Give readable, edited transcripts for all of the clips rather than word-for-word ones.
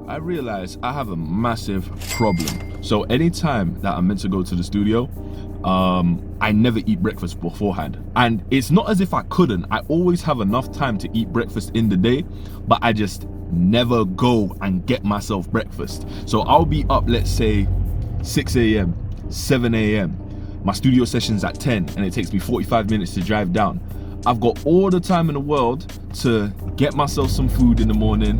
I realize I have a massive problem. So anytime that I'm meant to go to the studio, I never eat breakfast beforehand. And it's not as if I couldn't. I always have enough time to eat breakfast in the day, but I just never go and get myself breakfast. So I'll be up, let's say 6 a.m., 7 a.m. My studio session's at 10 and it takes me 45 minutes to drive down. I've got all the time in the world to get myself some food in the morning,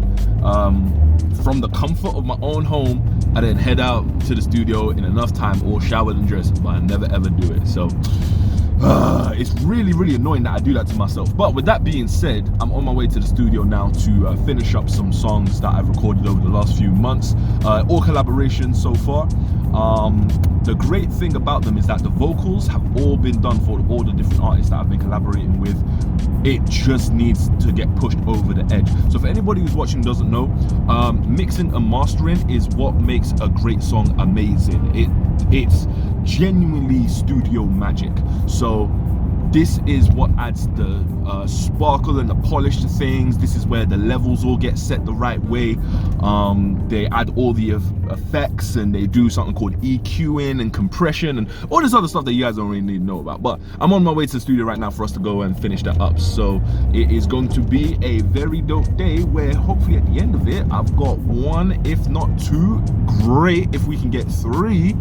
from the comfort of my own home, and then head out to the studio in enough time, all showered and dressed, but I never ever do it. So it's really annoying that I do that to myself. But with that being said, I'm on my way to the studio now to finish up some songs that I've recorded over the last few months, all collaborations so far. The great thing about them is that the vocals have all been done for all the different artists that I've been collaborating with. It just needs to get pushed over the edge. So for anybody who's watching doesn't know, mixing and mastering is what makes a great song amazing. It's genuinely studio magic. So this is what adds the sparkle and the polish to things. This is where the levels all get set the right way. They add all the effects, and they do something called EQing and compression and all this other stuff that you guys don't really need to know about. But I'm on my way to the studio right now for us to go and finish that up. So it is going to be a very dope day where hopefully at the end of it, I've got one, if not two, great if we can get 3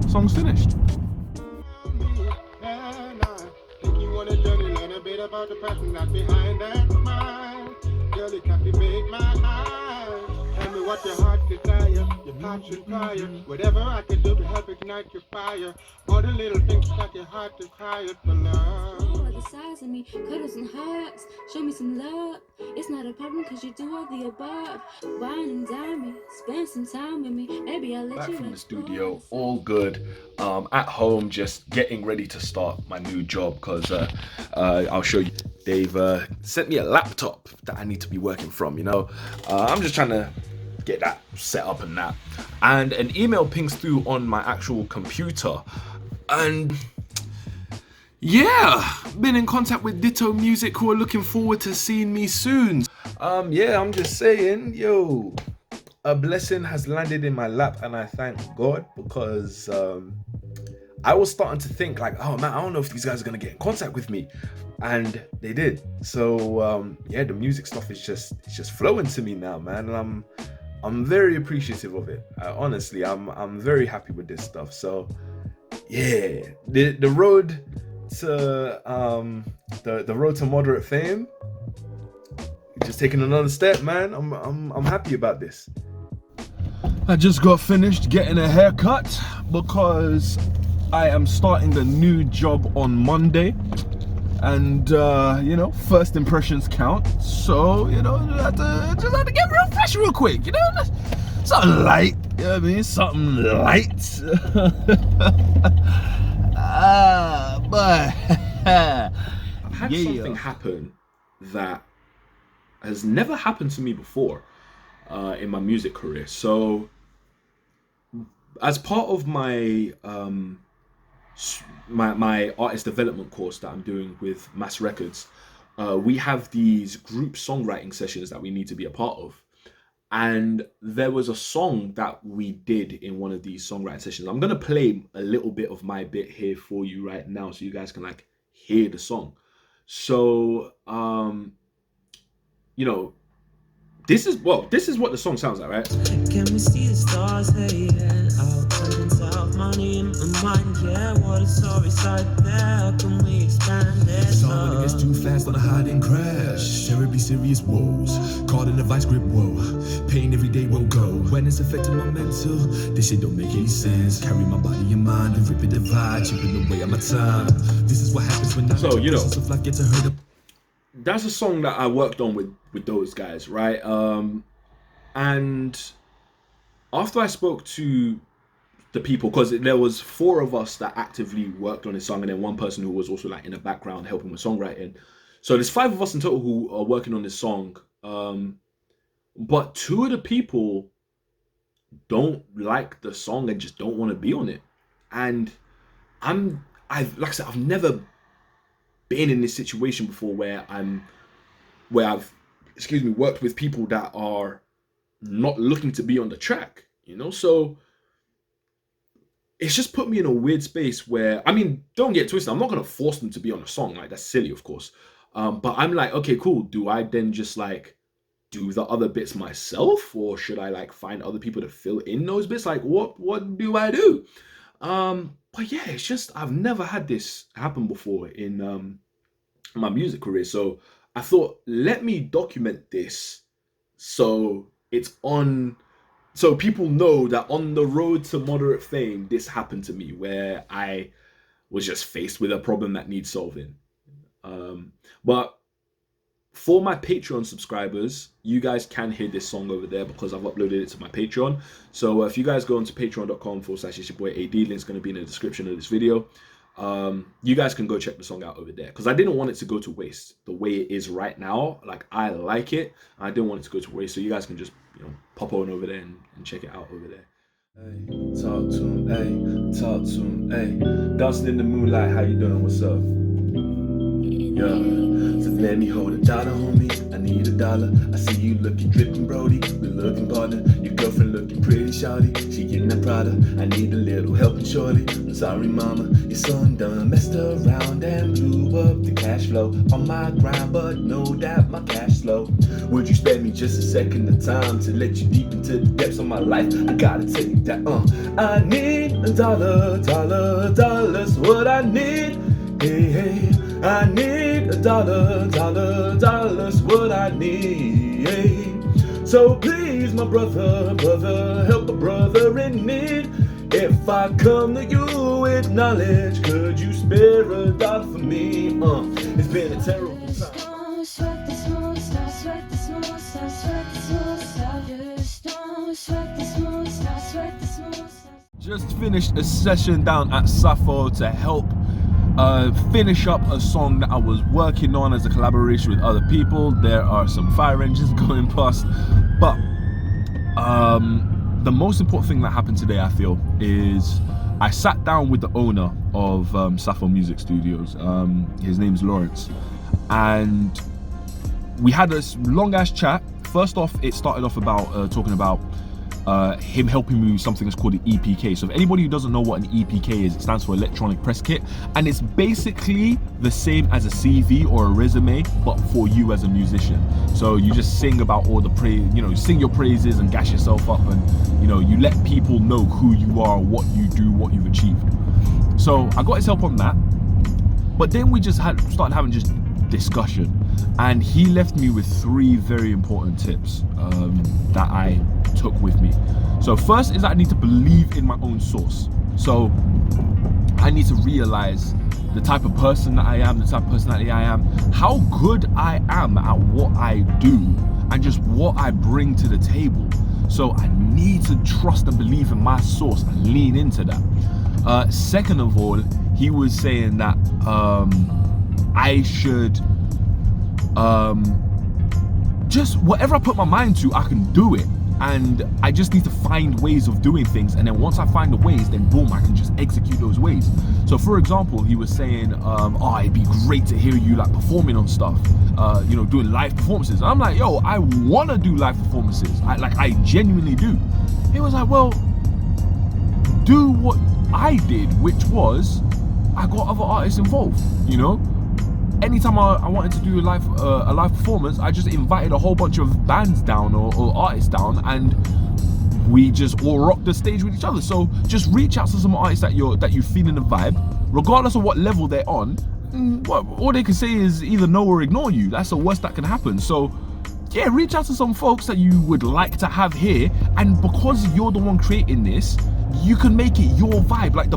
songs finished. About the person that's behind that smile, girl, you captivate my eyes. Tell me what your heart desire, your passion fire. Whatever I can do to help ignite your fire. All the little things that your heart is tired for love. You are the size of me, cuddles and hugs. Show me some love. It's not a problem cause you do all the above. Wine and dine me, spend some time with me. Maybe I'll let Back you from the explore. studio, all good. At home, just getting ready to start my new job because I'll show you. They've sent me a laptop that I need to be working from, you know. I'm just trying to get that set up and that. And an email pings through on my actual computer. And yeah, been in contact with Ditto Music who are looking forward to seeing me soon. Yeah, I'm just saying, yo, a blessing has landed in my lap and I thank God because I was starting to think like, oh man, I don't know if these guys are gonna get in contact with me. And they did. So yeah, the music stuff is just flowing to me now, man. And I'm very appreciative of it. Honestly, I'm very happy with this stuff. So yeah, the road to the road to moderate fame, just taking another step, man. I'm happy about this. I just got finished getting a haircut because I am starting a new job on Monday. And you know, first impressions count. So, you know, just had to get real fresh real quick, you know? Something light, you know what I mean? Something light. But I've had something happen that has never happened to me before in my music career. So as part of my my artist development course that I'm doing with Mass Records, we have these group songwriting sessions that we need to be a part of. And there was a song that we did in one of these songwriting sessions. I'm gonna play a little bit of my bit here for you right now so you guys can like hear the song. So you know, this is what the song sounds like, right? Can we see the stars hiding out? Of money in my mind, yeah. What a sorry sight there. How can we expand this? When it gets too fast on a hiding crash, terribly serious woes. Caught in a vice grip, whoa. Pain every day won't go. When it's affecting my mental, this shit don't make any sense. Carry my body and mind and rip it divide, chipping away at my time. This is what happens when I get to hurt. That's a song that I worked on with those guys, right? And after I spoke to the people, because there was 4 of us that actively worked on this song, and then 1 person who was also like in the background helping with songwriting. So there's 5 of us in total who are working on this song. But 2 of the people don't like the song and just don't want to be on it. And I've like I said, I've never been in this situation before where I've worked with people that are not looking to be on the track, you know? So it's just put me in a weird space where, I mean, don't get twisted, I'm not gonna force them to be on a song, like that's silly, of course. But I'm like, okay, cool. Do I then just like do the other bits myself, or should I like find other people to fill in those bits? Like, what do I do? But yeah, it's just I've never had this happen before in my music career. So I thought, let me document this so it's on, so people know that on the road to moderate fame, this happened to me, where I was just faced with a problem that needs solving. But for my Patreon subscribers, you guys can hear this song over there because I've uploaded it to my Patreon. So if you guys go onto patreon.com/itsyourboyad, link's going to be in the description of this video. You guys can go check the song out over there because I didn't want it to go to waste the way it is right now. Like, I like it. I didn't want it to go to waste. So you guys can just, you know, pop on over there and check it out over there. Hey, talk to him, hey, talk to him, hey. Dancing in the moonlight, how you doing? What's up? Yeah. So let me hold $1, homie. I need $1. I see you looking dripping, Brody. Good looking partner. Your girlfriend looking pretty, shawty. She getting that Prada. I need a little helping, shorty. I'm sorry, mama. Your son done messed around and blew up the cash flow on my grind, but know that my cash slow. Would you spare me just a second of time to let you deep into the depths of my life? I gotta tell you that, I need $1, what I need. Hey, hey, I need $1, what I need. Hey. So please, my brother, help a brother in need. If I come to you with knowledge, could you spare $1 for me? It's been a terrible time. Don't sweat the smooth stuff, sweat the smooth stuff, sweat the smooth stuff. Just don't sweat the smooth stuff, sweat the smooth stuff. Just finished a session down at Sappho to help finish up a song that I was working on as a collaboration with other people. There are some fire engines going past, but the most important thing that happened today, I feel, is I sat down with the owner of Sappho Music Studios. His name's Lawrence, and we had this long ass chat. First off, it started off about talking about him helping me with something that's called an EPK. So if anybody who doesn't know what an EPK is, it stands for electronic press kit, and it's basically the same as a CV or a resume, but for you as a musician. So you just sing about all the praise, you know, sing your praises and gas yourself up, and you know, you let people know who you are, what you do, what you've achieved. So I got his help on that, but then we just started having just discussion, and he left me with 3 very important tips that I took with me. So first is that I need to believe in my own source. So I need to realize the type of person that I am, the type of personality I am, how good I am at what I do, and just what I bring to the table. So I need to trust and believe in my source and lean into that. Second of all, he was saying that I should just whatever I put my mind to, I can do it, and I just need to find ways of doing things, and then once I find the ways, then boom, I can just execute those ways. So for example, he was saying oh, it'd be great to hear you like performing on stuff, you know, doing live performances. And I'm like, yo, I want to do live performances, I genuinely do. He was like, well, do what I did, which was I got other artists involved, you know. Anytime I wanted to do a live performance, I just invited a whole bunch of bands down or artists down, and we just all rocked the stage with each other. So just reach out to some artists that you feel in the vibe, regardless of what level they're on. All they can say is either no or ignore you. That's the worst that can happen. So yeah, reach out to some folks that you would like to have here, and because you're the one creating this, you can make it your vibe. Like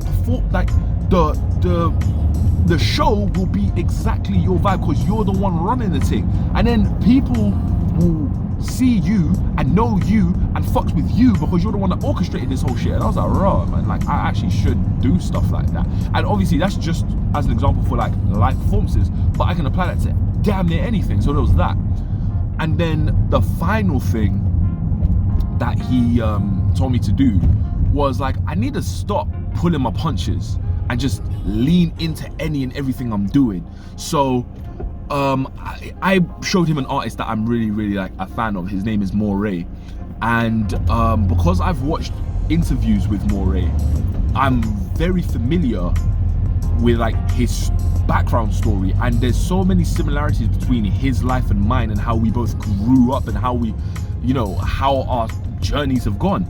the show will be exactly your vibe because you're the one running the thing, and then people will see you and know you and fucks with you because you're the one that orchestrated this whole shit. And I was like, raw, man, like I actually should do stuff like that. And obviously that's just as an example for like live performances, but I can apply that to damn near anything. So there was that. And then the final thing that he told me to do was like, I need to stop pulling my punches and just lean into any and everything I'm doing. So I showed him an artist that I'm really like a fan of. His name is Moray, And because I've watched interviews with Moray, I'm very familiar with like his background story, and there's so many similarities between his life and mine, and how we both grew up, and how we, you know, how our journeys have gone.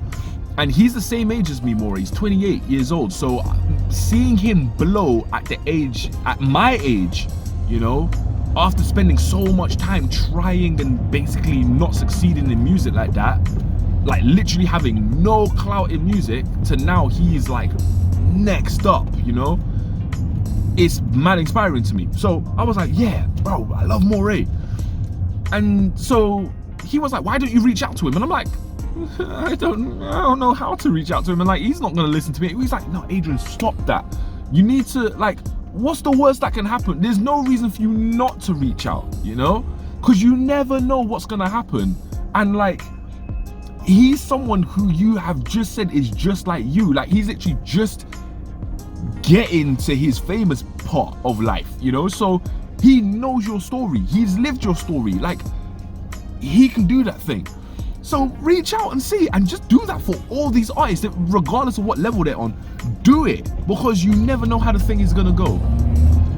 And he's the same age as me, Moray. He's 28 years old. So seeing him blow at my age, you know, after spending so much time trying and basically not succeeding in music like that, like literally having no clout in music, to now he's like next up, you know, it's mad inspiring to me. So I was like, yeah, bro, I love Moray. And so he was like, why don't you reach out to him? And I'm like, I don't know how to reach out to him. And like, he's not gonna listen to me. He's like, no, Adrian, stop that. You need to, like, what's the worst that can happen? There's no reason for you not to reach out, you know? Because you never know what's gonna happen. And like, he's someone who you have just said is just like you. Like, he's actually just getting to his famous part of life, you know? So he knows your story. He's lived your story. Like, he can do that thing. So reach out and see, and just do that for all these artists, regardless of what level they're on. Do it, because you never know how the thing is gonna go.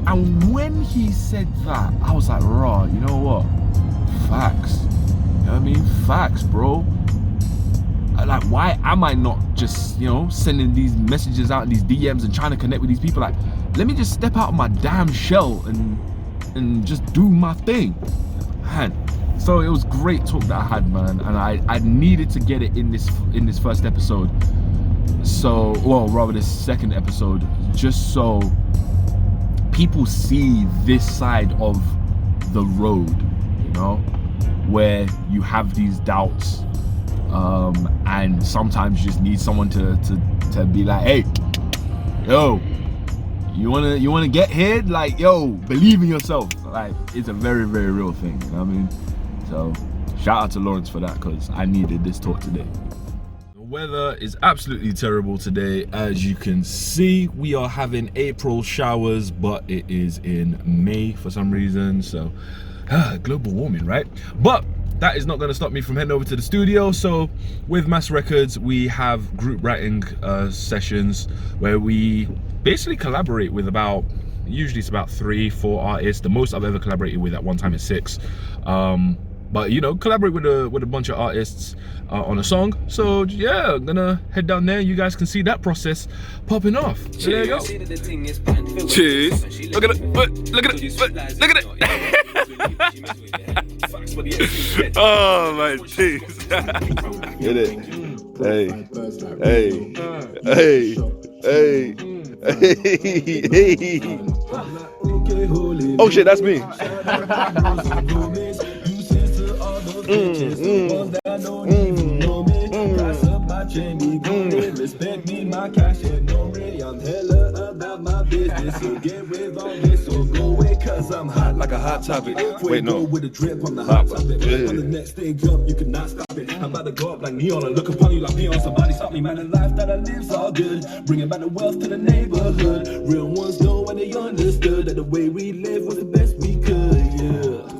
And when he said that, I was like, raw, you know what? Facts. You know what I mean? Facts, bro. Like, why am I not just, you know, sending these messages out in these DMs and trying to connect with these people? Like, let me just step out of my damn shell and just do my thing. Man. So it was great talk that I had, man, and I needed to get it in this first episode. So, well, rather this second episode, just so people see this side of the road, you know, where you have these doubts, and sometimes you just need someone to be like, hey, yo, you wanna get here? Like, yo, believe in yourself. Like, it's a very, very real thing, you know what I mean? So shout out to Lawrence for that, because I needed this talk today. The weather is absolutely terrible today. As you can see, we are having April showers, but it is in May for some reason. So global warming, right? But that is not going to stop me from heading over to the studio. So with Mass Records, we have group writing sessions where we basically collaborate with usually it's about 3-4 artists. The most I've ever collaborated with at one time is 6. But you know, collaborate with a bunch of artists on a song. So yeah, I'm gonna head down there. You guys can see that process popping off. So there you go. Cheers. Look at it. Look at it. Look at it. Oh my jeez. Get it. Hey. Oh shit, that's me. Respect me, my cash and no ready. I'm hella about my business. So get with all this, so go away, cause I'm hot like a hot topic. Wait, no. With a drip on the hot topic. Yeah. On the next thing up, you cannot stop it. I'm about to go up like neon and look upon you like neon. Somebody stop me, man. The life that I live's all good. Bringing back the wealth to the neighborhood. Real ones know when they understood that the way we live was the best we could, yeah.